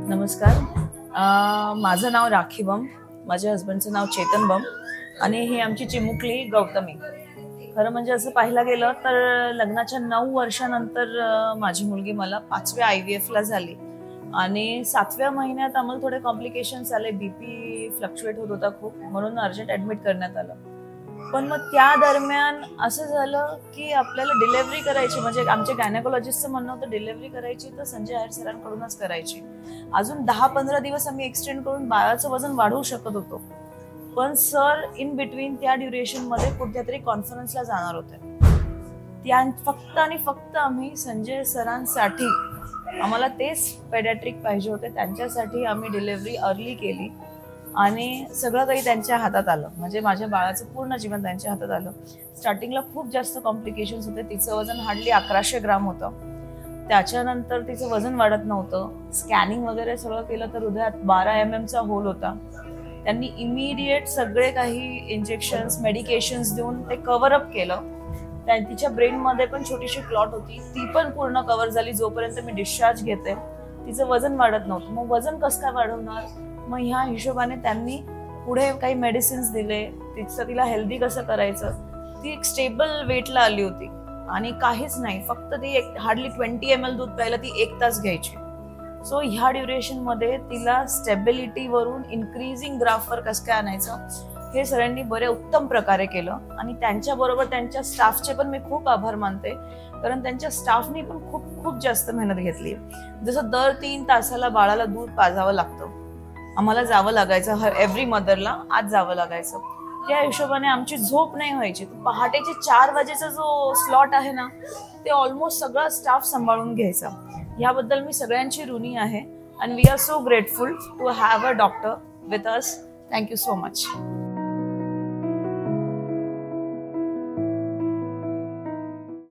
नमस्कार. माझं नाव राखी बम, माझ्या हस्बंडचं नाव चेतन बम आणि ही आमची चिमुकली गौतमी. खरं म्हणजे असं पाहायला गेलं तर लग्नाच्या 9 वर्षानंतर माझी मुलगी मला 5व्या IVF ला झाली आणि 7व्या महिन्यात आम्हाला थोडे कॉम्प्लिकेशन्स आले. BP फ्लक्च्युएट होत होता खूप, म्हणून अर्जंट ऍडमिट करण्यात आलं. पण मग त्या दरम्यान असं झालं की आपल्याला डिलिव्हरी करायची, म्हणजे आमच्या गायनेकोलॉजिस्टचं म्हणणं होतं डिलिव्हरी करायची तर संजय आहेर सरांकडूनच करायची. अजून 10-15 दिवस आम्ही एक्सटेंड करून बाळाचं वजन वाढवू शकत होतो. पण सर इन बिटवीन त्या ड्युरेशन मध्ये कुठल्या तरी कॉन्फरन्सला जाणार होते. फक्त आणि फक्त आम्ही संजय सरांसाठी, आम्हाला तेच पेडियाट्रिक पाहिजे होते, त्यांच्यासाठी आम्ही डिलिव्हरी अर्ली केली आणि सगळं काही त्यांच्या हातात आलं. म्हणजे माझ्या बाळाचं पूर्ण जीवन त्यांच्या हातात आलं. स्टार्टिंगला खूप जास्त कॉम्प्लिकेशन्स होते. तिचं वजन हार्डली 1100 ग्राम होतं. त्याच्यानंतर तिचं वजन वाढत नव्हतं. स्कॅनिंग वगैरे सगळं केलं तर हृदयात 12 mm चा होल होता. त्यांनी इमिडिएट सगळे काही इंजेक्शन्स, मेडिकेशन्स देऊन ते कव्हर अप केलं. तिच्या ब्रेनमध्ये पण छोटीशी क्लॉट होती, ती पण पूर्ण कव्हर झाली जोपर्यंत मी डिस्चार्ज घेते. तिचं वजन वाढत नव्हतं. मग वजन कसं काय वाढवणार? मग ह्या हिशोबाने त्यांनी पुढे काही मेडिसिन्स दिले, तिला हेल्दी कसं करायचं. ती एक स्टेबल वेटला आली होती आणि काहीच नाही, फक्त ती हार्डली 20 ml दूध प्यायला ती 1 तास घ्यायची. सो ह्या ड्युरेशन मध्ये तिला स्टेबिलिटीवरून इन्क्रीजिंग ग्राफवर कसं काय आणायचं हे सरांनी बरे उत्तम प्रकारे केलं. आणि त्यांच्याबरोबर त्यांच्या स्टाफचे पण मी खूप आभार मानते, कारण त्यांच्या स्टाफनी पण खूप खूप जास्त मेहनत घेतली. जसं दर 3 तासाला बाळाला दूध पाजावं लागतं, आम्हाला जावं लागायचं, एव्हरी मदरला आज जावं लागायचं. त्या हिशोबाने आमची झोप नाही व्हायची. पहाटेचे 4 वाजेचा जो स्लॉट आहे ना, ते ऑलमोस्ट सगळा स्टाफ सांभाळून घ्यायचा. याबद्दल मी सगळ्यांची ऋणी आहे. आणि we are so grateful to have a doctor with us. Thank you so much.